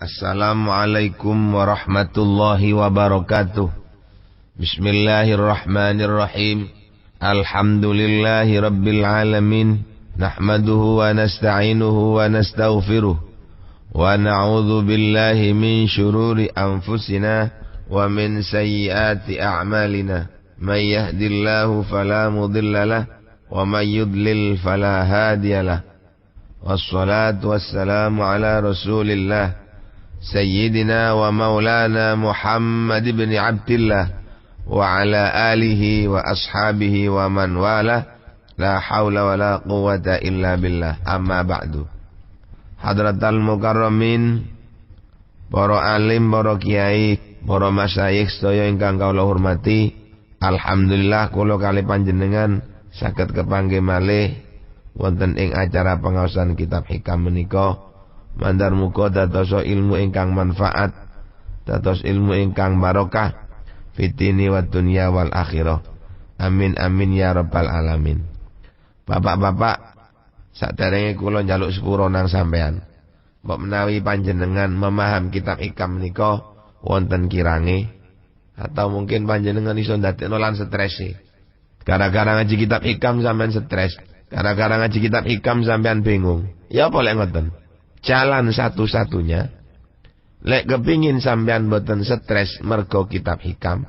Assalamualaikum warahmatullahi wabarakatuh. Bismillahirrahmanirrahim. Alhamdulillahi rabbil alamin. Nahmaduhu wa nasta'inuhu wa nastaghfiruh. Wa na'udzu billahi min syururi anfusina wa min sayyiati a'malina. Man yahdillahu fala mudilla lahu wa man yudlil fala hadiya lahu. Wassalatu wassalamu ala Rasulillah Sayyidina wa maulana Muhammad ibn Abdillah wa ala alihi wa ashabihi wa man wala, la hawla wa la quwwata illa billah. Amma ba'du. Hadratal mukarramin, para alim, para kiai, para masyayikh sedaya ingkang kula hormati, alhamdulillah kula kali panjenengan saged kepanggih malih wonten ing acara pengaosan kitab hikam menika. Mandar muga dados ilmu ingkang manfaat, dados ilmu ingkang barokah fitini wa dunya wal akhirah. Amin amin ya rabbal alamin. Bapak-bapak, saderenge kula njaluk sepuro nang sampean, mbok menawi panjenengan memaham kitab hikam menika wonten kirange, atau mungkin panjenengan iso ndadekno lan strese. Gara-gara ngaji kitab hikam sampean stres, gara-gara ngaji kitab hikam sampean bingung. Ya apa lek ngoten? Jalan satu-satunya lek kepingin sampean boten stres mergo kitab hikam,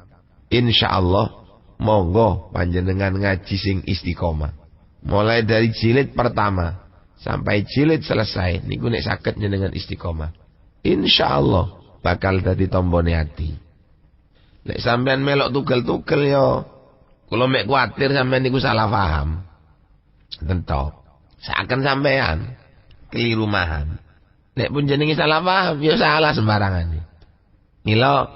insyaallah monggo panjenengan ngaji sing istiqomah. Mulai dari jilid pertama sampai jilid selesai niku nek saged njenengan istiqomah, insyaallah bakal dadi tombone ati. Lek sampean melok tugel-tugel yo, kula mek kuwatir sampean niku salah paham. Tentu seakan sampean keliru maham. Nek pun jenenge salah paham, ya salah sembarangan. Mila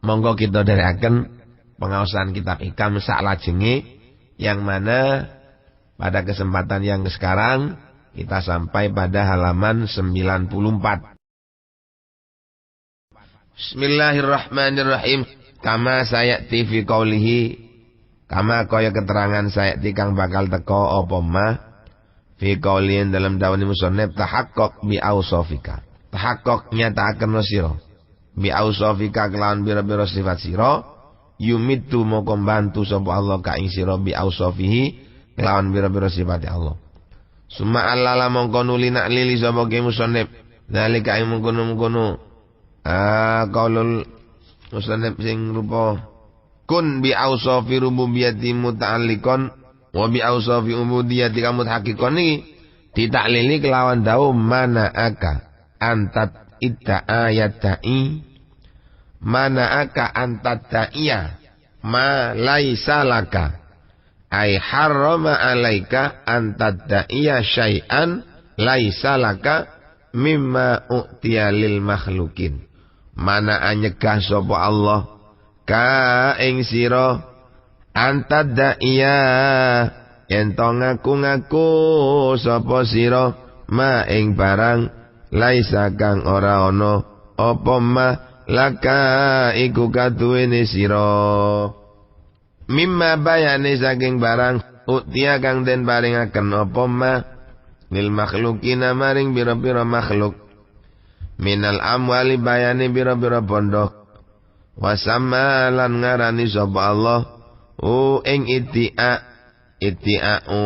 monggo kita dherekaken pengaosan kitab hikam saklajenge, yang mana pada kesempatan yang sekarang kita sampai pada halaman 94. Bismillahirrahmanirrahim. Kama sayati fi qaulihi, kama kaya keterangan sayati kang bakal teko apa ma fi qaulin dalam dawani musannif, tahaqqaq bi ausofika. Tahaqqaq nyataaken sira bi ausofika kelawan bira-bira sifat sira, yumitu moko bantu sapa Allah ka ing sira bi ausofihi kelawan bira-bira sifat Allah. Summa allala mongko nuli nak lili sapa ke musannif zalika ing mungkono-mungkono qaulul musannif sing rupa kun bi ausofi rububiyyati muta'alliqan wa bi awsafi ubudiyati kamut hakikon iki ditaklili kelawan dawuh mana aka antat ayati mana aka antat da'iya ma laisa laka ay harrama alaika antat da'iya syai'an laisa laka mimma u'tiya lil makhlukin. Mana anyegah sapa Allah ka ing sira antad da'iya ento ngaku-ngaku sapa sira ma ing barang laisa kang ora ana apa ma laka iku kaduwene sira mimma bayane saking barang utia kang den paringaken apa ma lil makhlukina maring bira-bira makhluk minal amwali bayane bira-bira bondo wasamma lan ngarani sapa Allah ing itia'u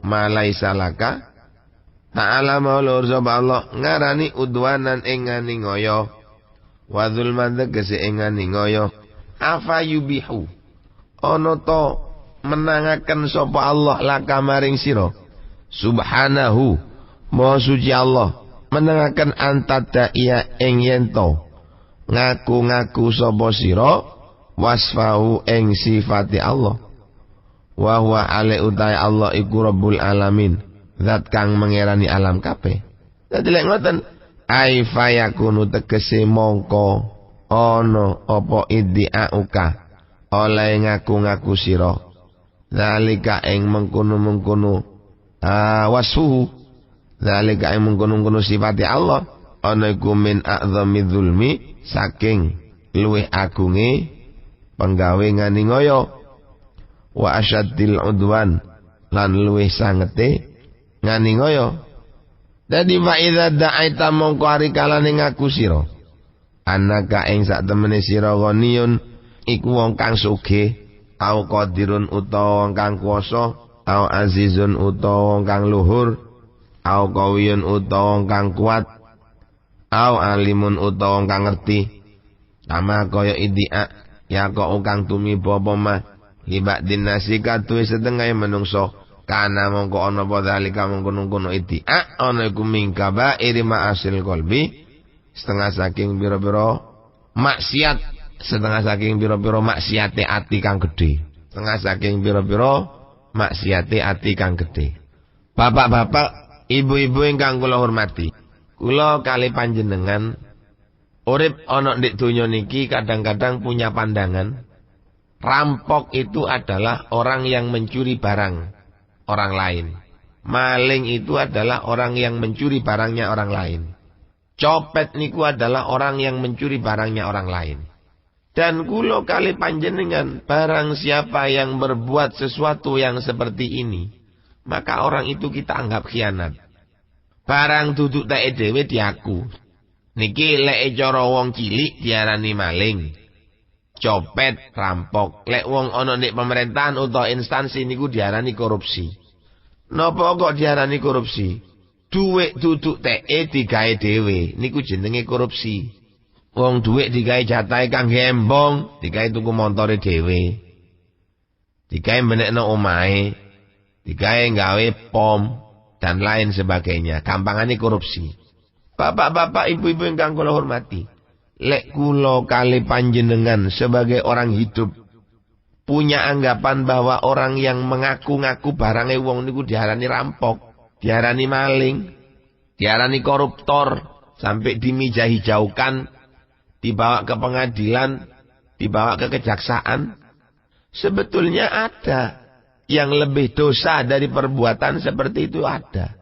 malai salaka ta'ala maulur sapa Allah ngarani udwanan ing ngani ngoyo wa zulman tegese ing ngani ngoyo afa yubihu ana to menangaken sapa Allah laka maring sira subhanahu maha suci Allah menangaken antada iya ing yento ngaku-ngaku sapa sira wasfahu ing sifati Allah wa huwa ale utai Allah iku rabbul alamin, zat kang mengerani alam kabeh. Dadi lek ngoten ai fayakunu tegese mongko ana apa iddi'auka oleh ngaku-ngaku sira zalika ing mengkono-mengkono wasfuhu zalika ing mengkono-mengkono sifati Allah ana iku min a'zami dzulmi saking luwih agunge penggawe ngani ngoyo wa asyaddil udwan lan luwih sangete ngani ngoyo Dadi fa idza da'aita mongko ari kalane ngaku sira. Anaka ing sak temene sira ghaniyun iku wong kang sugih, au qadirun utawa wong kang kuwasa, au azizun utawa wong kang luhur, au qawiyun utawa wong kang kuat, au alimun utawa wong kang ngerti. Sama kaya idia ya kok kang tumiba apa mah libak dinasi katuwe setengah menungso kana mongko ana apa dalika mongko idia ana iku mingkaba irima asil qalbi setengah saking pira-pira maksiat, setengah saking pira-pira maksiate ati kang gedhe, setengah saking pira-pira maksiate ati kang gedhe. Bapak-bapak, ibu-ibu ingkang kula hormati, kula kali panjenengan urip ana ndek donya niki kadang-kadang punya pandangan rampok itu adalah orang yang mencuri barang orang lain. Maling itu adalah orang yang mencuri barangnya orang lain. Copet niku adalah orang yang mencuri barangnya orang lain. Dan kula kali panjenengan, barang siapa yang berbuat sesuatu yang seperti ini, maka orang itu kita anggap khianat. Barang duduk teke dhewe diaku. Niki lek cara wong cilik diarani maling, copet, rampok. Lek wong ana nek pemerintahan utawa instansi niku diarani korupsi. Napa kok diarani korupsi? Duit duduk teke digawe dhewe, niku jenenge korupsi. Wong duit digawe jatahe kang gembong, digawe tuku montore dhewe. Digawe menekno omahe, digawe gawe pom dan lain sebagainya. Gampangane korupsi. Bapak-bapak, ibu-ibu ingkang kula hormati, lek kula kali panjenengan sebagai orang hidup punya anggapan bahwa orang yang mengaku-ngaku barangnya wong niku diarani rampok, diarani maling, diarani koruptor, sampai dimijah-hijaukan, dibawa ke pengadilan, dibawa ke kejaksaan. Sebetulnya ada yang lebih dosa dari perbuatan seperti itu ada.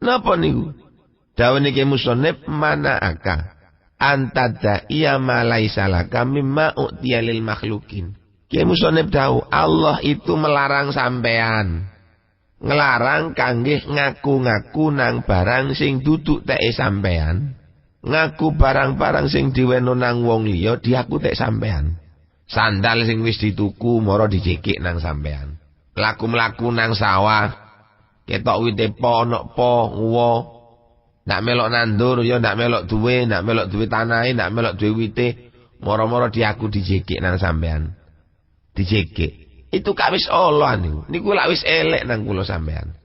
Napa niku? Dawuh niki musannif mana aka antada iya malaisa laka mimma u'tiya lil makhlukin. Ki musannif dawuh Allah itu melarang sampean. Ngelarang kangge ngaku-ngaku nang barang sing duduk teke sampean. Ngaku barang-barang sing diweno nang wong liya diaku tek sampean. Sandal sing wis dituku mara dicekik nang sampean. Laku-mlaku nang sawah ketok wite po ana po nguwa. Nak melok nandur, ya nak melok duwe tanahe, nak melok duwe wite, moro-moro diaku dijekik nang sampean. Dijekik. Itu kawis Allah niku. Niku lak wis elek nang kula sampean.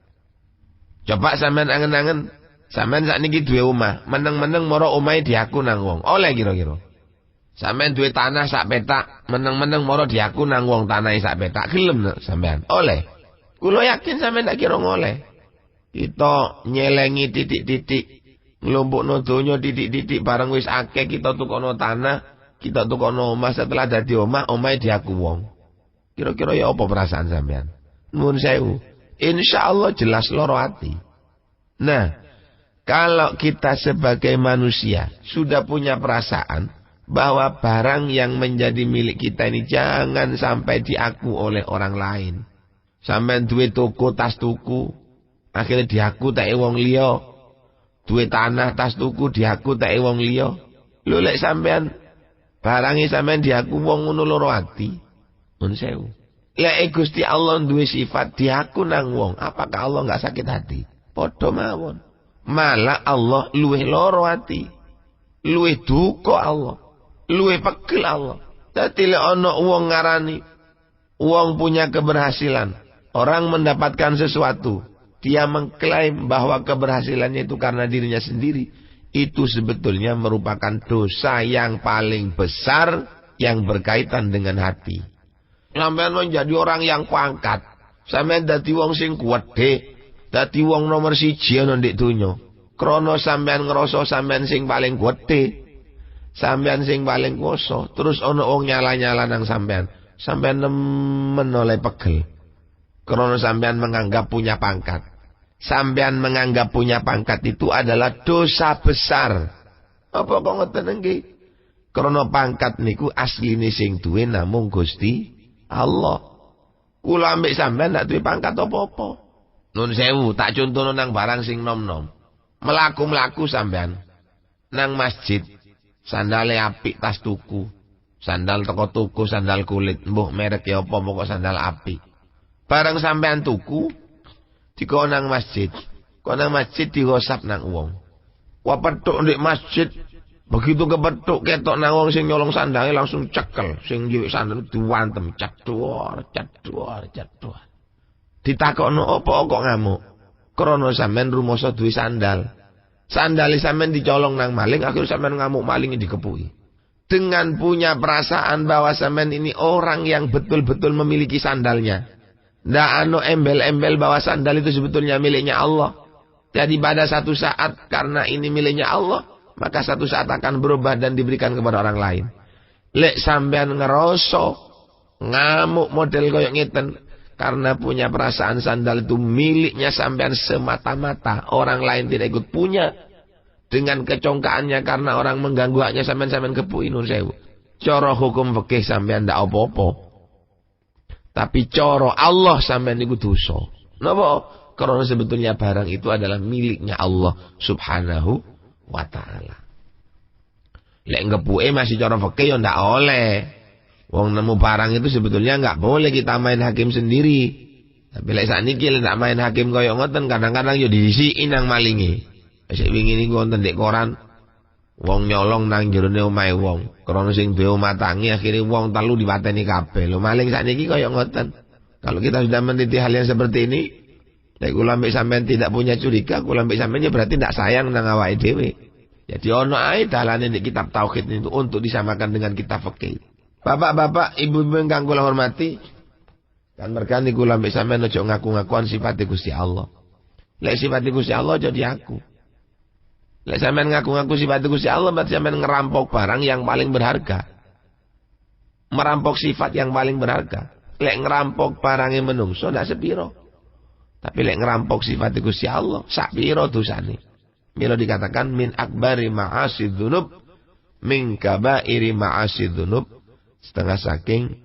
Coba sampean angen-angen, sampean sakniki duwe omah, meneng-meneng moro omahe diaku nang wong. Oleh kira-kira. Sampean duwe tanah sak petak, meneng-meneng moro diaku nang wong tanahe sak petak. Gelem sampean? Oleh. Kula yakin sampean tak kira ngoleh. Kita nyelengi titik-titik, nglumpukno donya titik-titik barang wis akeh kita tukono tanah, kita tukono omah, setelah dadi omah, omahe diaku wong. Kira-kira ya apa perasaan sampean? Nuwun sewu. Insyaallah jelas loro ati. Nah, kalau kita sebagai manusia sudah punya perasaan bahwa barang yang menjadi milik kita ini jangan sampai diaku oleh orang lain. Sampean duwe toko tas tuku, akhirnya diaku tak wong liya. Duwe tanah tas tuku diaku tak wong liya. Lho lek sampean barange sampean diaku wong ngono loro ati. Mun sewu. Lek Gusti Allah duwe sifat diaku nang wong, apakah Allah enggak sakit hati? Padha mawon. Malah Allah luwih loro ati. Luwih duka Allah. Luwih pegel Allah. Dadi lek ana wong ngarani wong punya keberhasilan, orang mendapatkan sesuatu, dia mengklaim bahwa keberhasilannya itu karena dirinya sendiri. Itu sebetulnya merupakan dosa yang paling besar yang berkaitan dengan hati. Sampeyan menjadi orang yang pangkat, sampeyan dadi wong sing kuwedhe, dadi wong nomor 1 ana ndek donya. Krana sampeyan ngrasa sampeyan sing paling gedhe, sampeyan sing paling kuwasa, terus ana wong nyala-nyala nang sampeyan. Sampeyan nemen oleh pegel. Krana sampeyan menganggap punya pangkat. Sampeyan menganggap punya pangkat itu adalah dosa besar. Apa kok ngoten nggih? Krana pangkat niku asline sing duwe namung Gusti Allah. Kula ambek sampeyan ndak duwe pangkat apa-apa. Nun sewu, tak contohno nang barang sing nom-nom. Melaku-melaku sampean nang masjid, sandale apik tas tuku. Sandal toko tuku, sandal kulit, mbuh merek ya apa pokok sandal apik. Barang sampean tuku, dikon nang masjid. Kok nang masjid digosap nang wong. Wah petuk ndek masjid. Begitu kepethuk ketok nang wong sing nyolong sandale langsung cekel, sing njiwik sandal diwantem ceduor. Ditakokno apa kok ngamuk? Krana sampean rumoso duwe sandal. Sandale sampean dicolong nang maling, akhirnya sampean ngamuk maling dikepuki. Dengan punya perasaan bahwa sampean ini orang yang betul-betul memiliki sandalnya. Ndak ano embel-embel bahwa sandal itu sebetulnya miliknya Allah. Jadi pada satu saat karena ini miliknya Allah, maka satu saat akan berubah dan diberikan kepada orang lain. Lek sampean ngeroso, ngamuk model koyok ngeten, karena punya perasaan sandal itu miliknya sampean semata-mata, orang lain tidak ikut punya. Dengan kecongkaannya karena orang mengganggu haknya sampean kepuin nun sewu. Coro hukum fikih sampean ndak apa-apa. Tapi coro Allah sampean iku dosa. Napa? Karena sebetulnya barang itu adalah miliknya Allah Subhanahu wa ta'ala. Lek ngepuke masih cara fikih ya ndak oleh. Wong nemu barang itu sebetulnya enggak boleh kita main hakim sendiri. Tapi lek sakniki lek ndak main hakim kaya ngoten kadang-kadang ya disiki nang malingi. Sik wingi niku wonten ndek koran wong nyolong nang jerone omahe wong. Krana sing duwe omah tangi akhire wong telu dipateni kabeh. Lho maling sakniki kaya ngoten. Kalau kita sudah meneliti hal yang seperti ini, lek kula mbek sampean tidak punya curiga, kula mbek sampean ya berarti ndak sayang nang awake dhewe. Jadi ono ae dalane di kitab tauhid itu untuk disamakan dengan kitab fikih. Bapak-bapak, ibu-ibu ingkang kula hormati, kan mergane kula mbek sampean aja ngaku-ngakuan sifat Gusti Allah. Lek sifat Gusti Allah jadi aku. Lek sampean ngaku-ngaku sifat Gusti Allah berarti sampean ngerampok barang yang paling berharga. Merampok sifat yang paling berharga. Lek ngerampok barangnya menungso ndak sepiro. Tapi lek ngerampok sifat Gusti Allah, sak piro dosane. Mila dikatakan min akbari ma'asid dzunub min kabairi ma'asid dzunub, setengah saking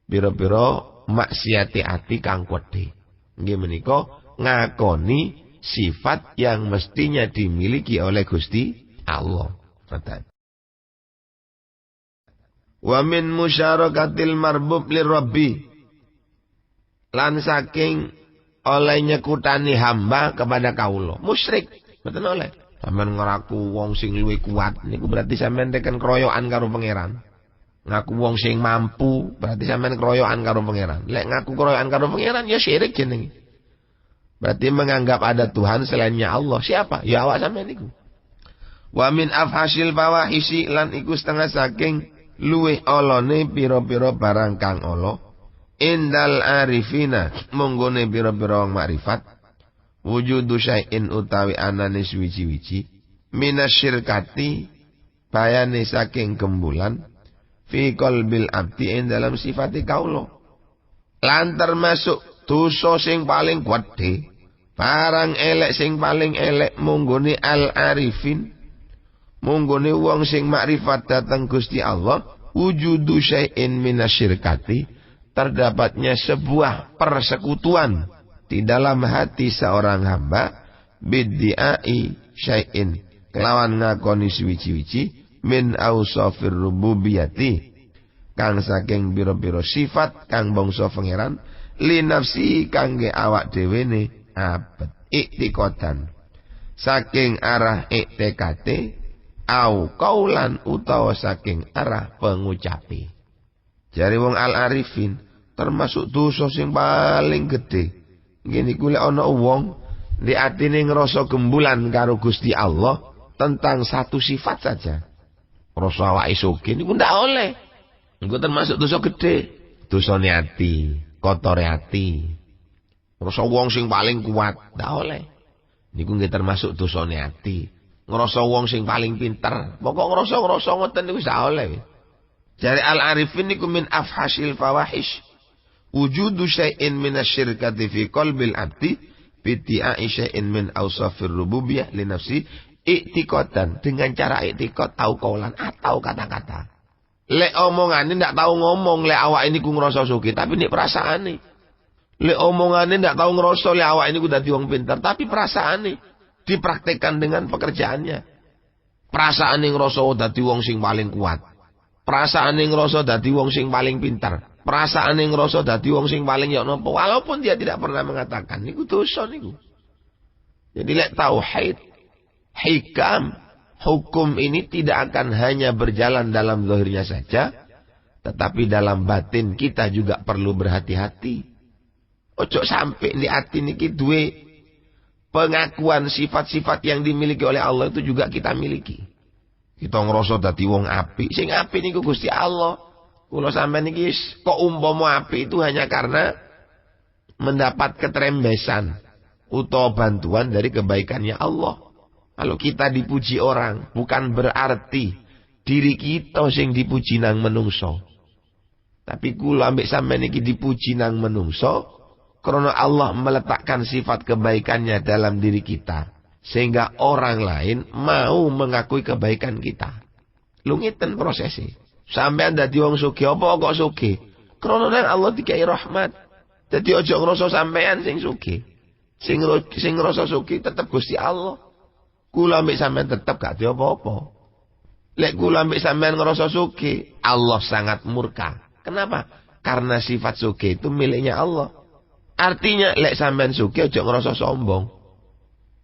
pira-pira maksiate ati kang gedhe. Nggih menika ngakoni sifat yang mestinya dimiliki oleh Gusti Allah. Wa min musyarakatil marbub lirabbi, lan saking oleh nyekutani hamba kepada kaulo musyrik, betul oleh sampean ngeraku wong sing luwih kuat niku berarti sampean teken keroyokan karo pangeran. Ngaku wong sing mampu berarti sampean keroyokan karo pangeran. Lek ngaku keroyokan karo pangeran ya syirik jenenge. Berarti menganggap ada Tuhan selainnya Allah. Siapa? Ya awak sampean niku. Wa min afhasil fawahisi, lan iku setengah saking luwih olone pira-pira barang kang ala indal arifina, munggone pira-pira wong makrifat, wujudu syai'in utawi anane suwi-wiji minasyirkati, bayane saking gembulan fi qalbil abdi ing dalam sifati kaulo. Lan termasuk dosa sing paling gedhe, barang elek sing paling elek munggone al arifin, munggone wong sing makrifat dateng Gusti Allah, wujudu syai'in minasyirkati, terdapatnya sebuah persekutuan di dalam hati seorang hamba, biddi'ai syai'in, kelawan ngakoni suwi-wiji min ausafir rububiyati, kang saking biro-biro sifat kang bangsa pangeran, li nafsi kangge awak dhewe ne abet iktikodan, saking arah iktikate, au kaulan utawa saking arah pengucapi. Jari wong al arifin termasuk dosa sing paling gedhe. Ngene iku lek ana wong di atine ngrasa gembulan karo Gusti Allah tentang satu sifat saja, rasa awake sugih niku ndak oleh. Niku termasuk dosa gedhe. Dosane ati, kotore ati. Ngrasa wong sing paling kuat ndak oleh. Niku nggih termasuk dosane ati. Ngrasa wong sing paling pinter, pokok ngrasa ngoten niku ndak oleh. Jari al-arifin niku min afhasil fawahish, wujudu syai'in minasyirkati fi qalbil abdi biti'ai syai'in min awsafir rububiyah li nafsi i'tiqadan, dengan cara i'tiqad au qaulan atau kata-kata. Lek omongane ndak tahu ngomong lek awak ini ku ngrasa sugih, tapi nek perasaane. Lek omongane ndak tahu ngrasa lek awak ini ku dadi wong pinter, tapi perasaane. dipraktekkan dengan pekerjaannya. Perasaan yang ngrasa dadi wong sing paling kuat. Perasaan yang ngrasa dadi wong sing paling pintar. Perasaan yang ngrasa dadi wong sing paling ya napa, walaupun dia tidak pernah mengatakan niku dosa niku. Jadi lek tauhid, hikam, hukum ini tidak akan hanya berjalan dalam zahirnya saja, tetapi dalam batin kita juga perlu berhati-hati. Ojo sampai di hati niki duwe pengakuan sifat-sifat yang dimiliki oleh Allah itu juga kita miliki. Kita ngerasa dadi wong apik. Sing apik niku Gusti Allah. Kula sampean niki kok umpama apik itu hanya karena mendapat ketrembesan utawa bantuan dari kebaikannya Allah. Kalau kita dipuji orang, bukan berarti diri kita sing dipuji nang menungso. Tapi kula ambek sampean niki dipuji nang menungso karena Allah meletakkan sifat kebaikannya dalam diri kita. Sehingga orang lain mau mengakui kebaikan kita. Lu ngiten prosesnya. Sampean dadi wong sugih apa kok sugih? Karena nang Allah dikai rahmat. Dadi aja ngrasa sampean sing sugih. Sing ngrasa sugih tetep Gusti Allah. Kula ambek sampean tetep gak ada apa-apa. Lek kula ambek sampean ngrasa sugih, Allah sangat murka. Kenapa? Karena sifat sugih itu miliknya Allah. Artinya lek sampean sugih aja ngrasa sombong.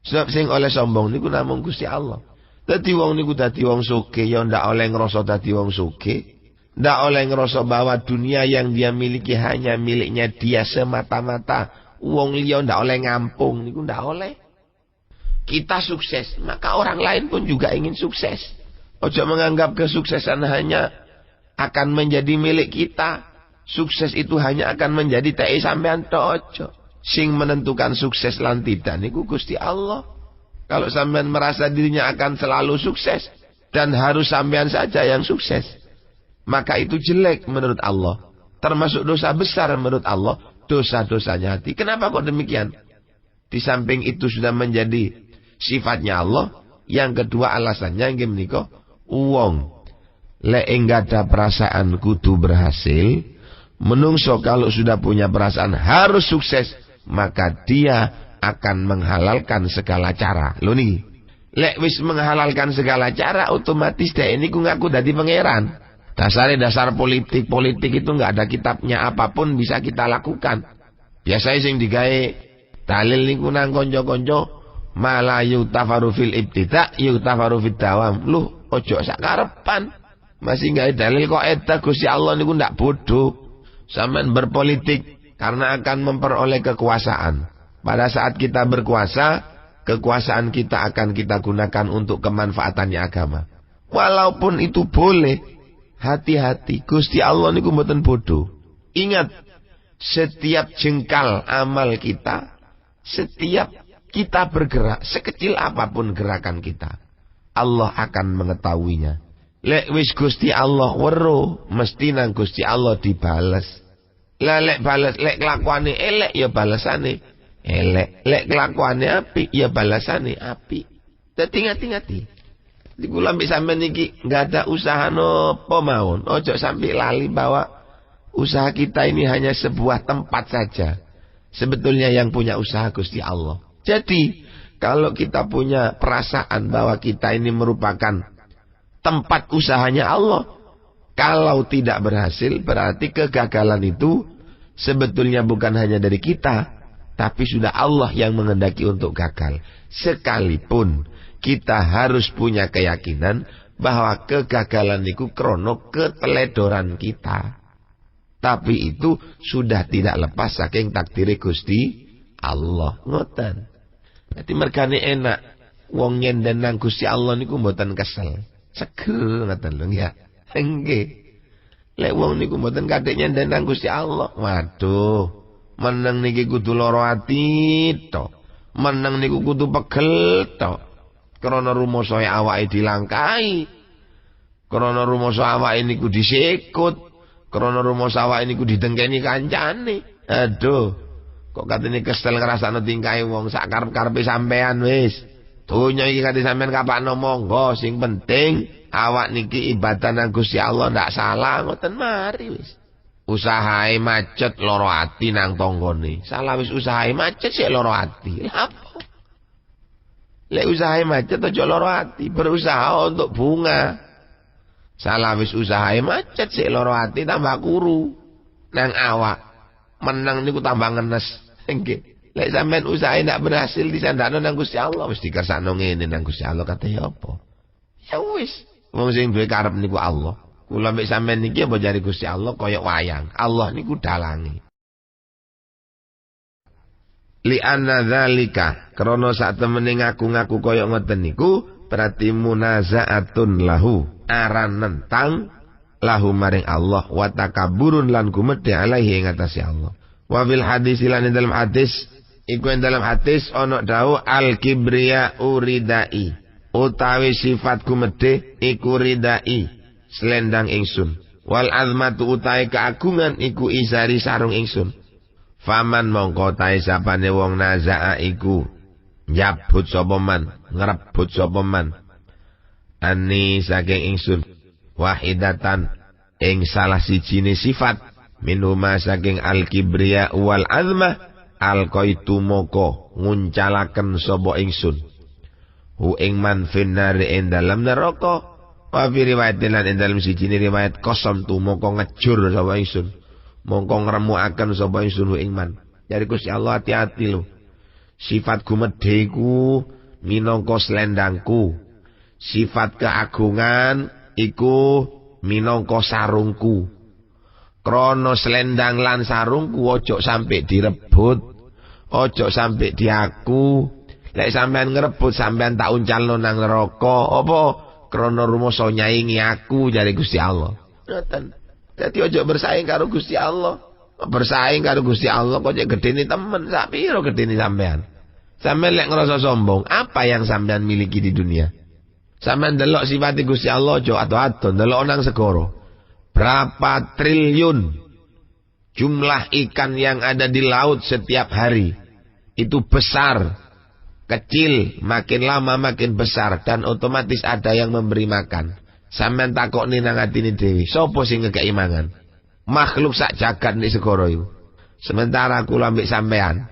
Sebab sing oleh sombong niku namung Gusti Allah. Dadi wong niku dadi wong sugih ya ndak oleh ngrasa dadi wong sugih. Ndak oleh ngrasa bahwa dunia yang dia miliki hanya miliknya dia semata-mata. Wong liya ndak oleh ngampung niku ndak oleh. Kita sukses, maka orang lain pun juga ingin sukses. Ojo menganggap kesuksesan hanya akan menjadi milik kita. Sukses itu hanya akan menjadi tei sampean tok ojo. Sing menentukan sukses lan tidak niku Gusti Allah. Kalau sampean merasa dirinya akan selalu sukses dan harus sampean saja yang sukses, maka itu jelek menurut Allah. Termasuk dosa besar menurut Allah, dosa-dosanya hati. Kenapa kok demikian? Di samping itu sudah menjadi sifatnya Allah. Yang kedua alasannya nggih menika wong lek enggak ada perasaan kudu berhasil. Menungso kalau sudah punya perasaan harus sukses, maka dia akan menghalalkan segala cara. Lho niki. Lek wis menghalalkan segala cara, otomatis dia ini ku ngaku dadi pangeran. Dasar politik itu enggak ada kitabnya, apapun bisa kita lakukan. Biasanya sing digawe dalil niku nang kanca-kanca mala yutafaru fil ibtida yutafaru fid dawam. Loh, ojo sakarepan. Masih gawe dalil kok edah Gusti Allah niku ndak bodoh. Sampean berpolitik karena akan memperoleh kekuasaan. Pada saat kita berkuasa, kekuasaan kita akan kita gunakan untuk kemanfaatannya agama. Walaupun itu boleh, hati-hati. Gusti Allah niku mboten bodoh. Ingat, setiap jengkal amal kita, setiap kita bergerak, sekecil apapun gerakan kita, Allah akan mengetahuinya. Lek wis Gusti Allah weruh, mesti nang Gusti Allah dibales. Lah lek bales, lek kelakuane elek ya balesane elek. Lek kelakuane apik ya balesane apik. Dadi ngati-ngati. Di kula mbek sampean iki enggak ada usaha napa mawon. Ojo sampai lali bahwa usaha kita ini hanya sebuah tempat saja. Sebetulnya yang punya usaha Gusti Allah. Jadi, kalau kita punya perasaan bahwa kita ini merupakan tempat usahanya Allah, kalau tidak berhasil, berarti kegagalan itu sebetulnya bukan hanya dari kita, tapi sudah Allah yang menghendaki untuk gagal. Sekalipun kita harus punya keyakinan bahwa kegagalan itu krono keteledoran kita. Tapi itu sudah tidak lepas saking takdiri Gusti Allah. Ngoten. Jadi mergane enak wong nyenden nang Gusti Allah niku mboten kesel. Seger ngoten lho ya. Nggih. Lek wong niku mboten kadek nyenden nang Gusti Allah. Waduh, meneng niki kudu lara ati to. Meneng niku kudu pegel to. Krana rumoso awake dilangkai. Krana rumoso awake niku disikut. Krana rumoso awake niku didengkeni kancane. Aduh, kok katene kesel ngrasakno tingkahe wong sak karep-karepe sampean wis. Donya iki kate sampean kapakno monggo, sing penting awak niki ibadah nang Gusti Allah ndak salah ngoten mari wis. Usahae macet lara ati nang tanggane. Salah wis usahae macet sik lara ati. Lha apa? Lek usaha macet aja loro ati, berusaha untuk bunga. Salah wis usaha macet sik loro ati tambah kuru. Nang awak menang niku tambah ngenes. Nggih. Lek sampean usaha ndak berhasil disandakno nang Gusti Allah wis dikersakno ngene nang Gusti Allah kate ya apa? Ya wis. Wong sing duwe karep niku Allah. Kula mek sampean niki apa jari Gusti Allah kaya wayang. Allah niku dalange. Li anna dzalika krana sak temene ngaku-ngaku kaya ngoten niku berarti munazaatun lahu aran nentang lahu maring Allah wa takabburun lan gumedhe alaihi ing atase Allah. Wa fil hadis lan dalam hadis iku ing dalam hadis ana dawuh al kibriya uridai utawi sifat gumedhe iku ridai selendang ingsun wal azmatu utawi keagungan iku isari sarung ingsun. Faman mongko tae sapane wong nazaa iku njabut sapa man ngrebut sapa man ani saking ingsun wahidatan ing salah sijine sifat minuma saking al kibriya wal azmah al qaitu moko nguncalaken sapa ingsun hu ing man finnar ing dalem neraka wa fi riwayatin lan ing dalem sijine riwayat kosam tu moko ngejur sapa ingsun mongko ngremukaken sapa ingsun ing man. Jadi Gusti Allah hati-hati lho. Sifat gumedhe iku minangka slendangku. Sifat keagungan iku minangka sarungku. Krana slendang lan sarungku ojo sampai direbut, ojo sampai diaku. Lek sampean ngrebut sampean tak uncalno nang neraka. Apa krana rumasa nyaingi aku jare Gusti Allah. Ngoten. Jadi ojo bersaing karo Gusti Allah. Bersaing karo Gusti Allah kok gedene temen. Sak piro gedene sampean? Sampean lek ngerasa sombong, apa yang sampean miliki di dunia? Sampean delok sifat Gusti Allah ojo ado-ado, delok nang segara. Berapa triliun jumlah ikan yang ada di laut setiap hari? Itu besar, kecil, makin lama makin besar dan otomatis ada yang memberi makan. Sampeyan takokne nang atine dhewe, sapa sing ngekeki mangan? Makhluk sak jagat nek segara iku. Sementara kula mbek sampean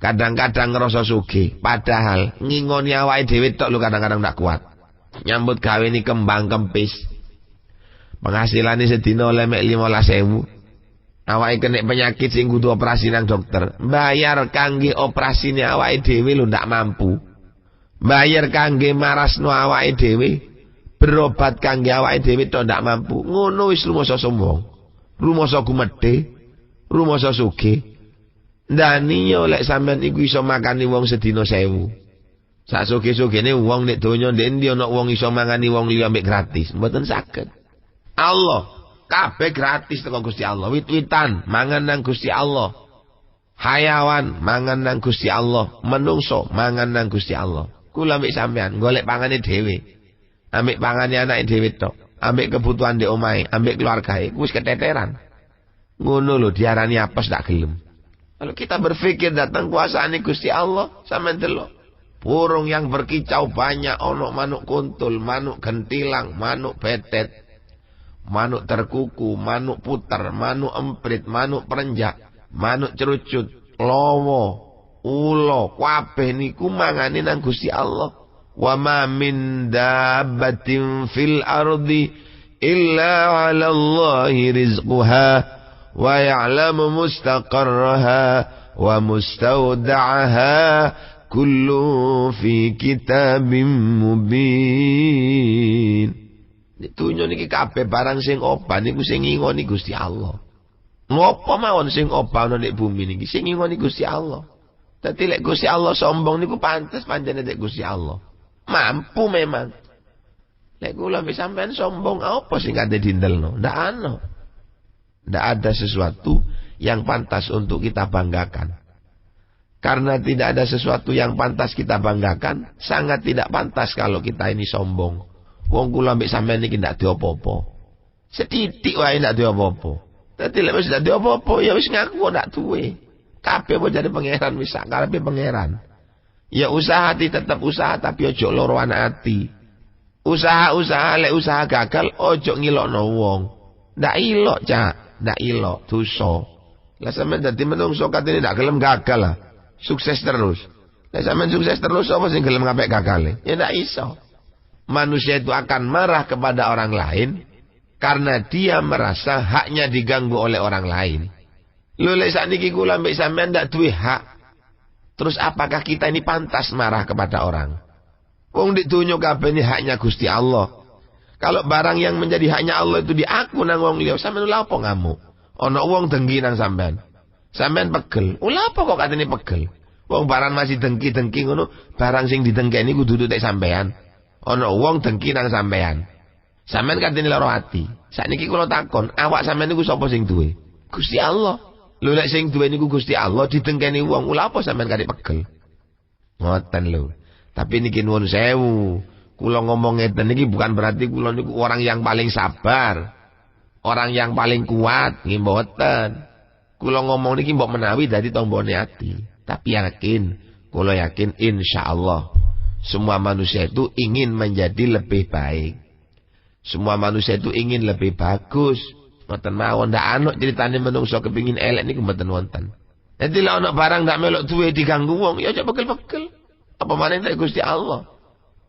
kadang-kadang ngerasa sugih, padahal ngingoni awake dhewe tok lho kadang-kadang ndak kuat. Nyambut gawe ni kembang kempis. Penghasilane sedina oleh mek 15.000. Awake kena penyakit sing kudu operasi nang dokter. Bayar kangge operasine awake dhewe lho ndak mampu. Bayar kangge marasno awake dhewe. Berobat kangge awake dhewe tok ndak mampu. Ngono wis rumasa sombong. Rumasa gumedhe, rumasa sugih. Ndani yo lek sampean iku iso makani wong sedina 1.000. Sak sugih-sugihne wong nek donya ndek endi ana wong iso mangani wong liya mek gratis. Mboten saged. Allah kabeh gratis teko Gusti Allah. Wit-witan mangan nang Gusti Allah. Hayawan mangan nang Gusti Allah. Menungso mangan nang Gusti Allah. Kula mek sampean golek pangane dhewe. Ambek pangane anake dhewe tok, ambek kebutuhan ndek omahe, ambek keluargae, wis keteteran. Ngono lho diarani apes ndak gelem. Kalau kita berpikir datang kuasane Gusti Allah, sampean delok. Burung yang berkicau banyak, ono manuk kuntul, manuk gentilang, manuk betet, manuk terkuku, manuk puter, manuk emprit, manuk perenjak, manuk cerucut, lowo, ulo, kabeh niku mangane nang Gusti Allah. Wa ma min dabbatin fil ardi illa 'ala Allahi rizquha wa ya'lamu mustaqarraha wa mustawda'aha kullu fi kitabim mubin. Ditunjuk niki kabeh barang sing obah niku sing ngingoni Gusti Allah. Ngopo mawon sing obah ana nek bumi niki sing ngingoni Gusti Allah. Dadi lek Gusti Allah sombong niku pantes pancene nek Gusti Allah. Mampu memang. Lek kula mbek sampean sombong apa sing kate dindelno? Ndak ana. Ndak ada sesuatu yang pantas untuk kita banggakan. Karena tidak ada sesuatu yang pantas kita banggakan, sangat tidak pantas kalau kita ini sombong. Wong kula mbek sampean iki ndak diopo-opo. Setitik wae ndak diopo-opo. Dadi lek wis ndak diopo-opo ya wis ngaku ndak duwe. Kabeh apa jadi pangeran wis sak karepe pangeran. Ya usaha tetap usaha tapi ojo loroan ati. Usaha-usaha lek usaha gagal ojo ngilokno wong. Ndak ilok, Cak. Ndak ilok, dosa. Lah sampean dadi menungso katene ndak gelem gagal lah. Sukses terus. Nek sampean sukses terus apa sing gelem ngapik gagale? Ya ndak iso. Manusia itu akan marah kepada orang lain karena dia merasa haknya diganggu oleh orang lain. Lho lek sakniki kula mbek sampean ndak duwe hak. Terus apakah kita ini pantas marah kepada orang? Wong di dunya kabeh ini haknya Gusti Allah. Kalau barang yang menjadi haknya Allah itu diaku nang wong liya, sampean lha apa ngamuk? Ana wong dengki nang sampean. Sampean pegel. Lha apa kok katene pegel? Wong barang masih dengki-dengki ngono, barang sing didengkeni kudu tek sampean. Ana wong dengki nang sampean. Sampean katene lara ati. Sakniki kula takon, awak sampean niku sapa sing duwe? Gusti Allah. Lho nek sing duwe niku Gusti Allah didengkeni wong, lha apa sampean kate pegel? Ngoten lho. Tapi niki nuwun sewu. Kula ngomong ngeten niki bukan berarti kula niku orang yang paling sabar, orang yang paling kuat, nggih mboten. Kula ngomong niki mbok menawi dadi tombone ati. Tapi yakin, kula yakin insyaallah semua manusia itu ingin menjadi lebih baik. Semua manusia itu ingin lebih bagus. Mboten mawon ndak ana critane menungso kepengin elek niku mboten wonten. Dadi lek ana barang ndak melok duwe diganggu wong, ya aja pegel-pegel. Apa maneh nek Gusti Allah.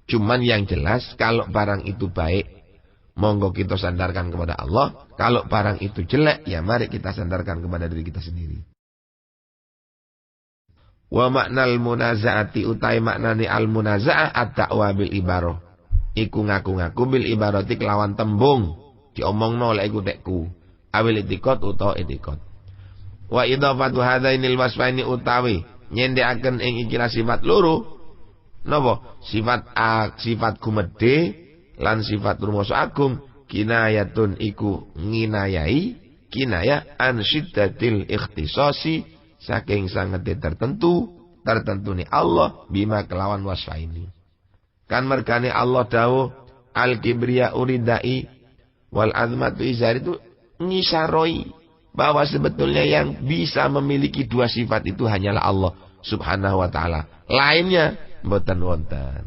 Cuman yang jelas kalau barang itu baik, monggo kita sandarkan kepada Allah. Kalau barang itu jelek, ya mari kita sandarkan kepada diri kita sendiri. Wa maknal munaza'ati utai maknani al munaza'ah at-ta'wa bil ibarah. Iku ngaku-ngaku bil ibarati kelawan tembung. Diomongno lek iku tekku. Awil itikot utawa itikot. Wa idhafatu hadainil wasfaini utawi nyendhekaken ing iki sifat loro. Napa? Sifat gumedhe lan sifat rumoso agung kinayatun iku nginayai kinaya an syiddatil ikhtisasi saking sanget tertentuni Allah bima kelawan wasfa ini. Kan mergane Allah dawuh al kibriya uridai wal azmatu izar itu ngisaroi bahwa sebetulnya yang bisa memiliki dua sifat itu hanyalah Allah Subhanahu wa taala. Lainnya mboten wonten.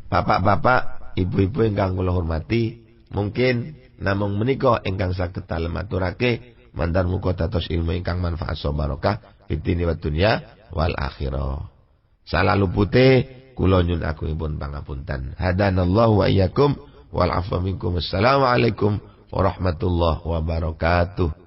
Bapak-bapak, ibu-ibu ingkang kula hormati, mungkin namung menika ingkang saged dalem aturake mandar muga dados ilmu ingkang manfaat so barokah fitini wa dunya wal akhirah. Salah lupute kula nyuwun agungipun pangapunten. Hadanallahu wa iyyakum wal afwa minkum. Assalamualaikum warahmatullahi wabarakatuh.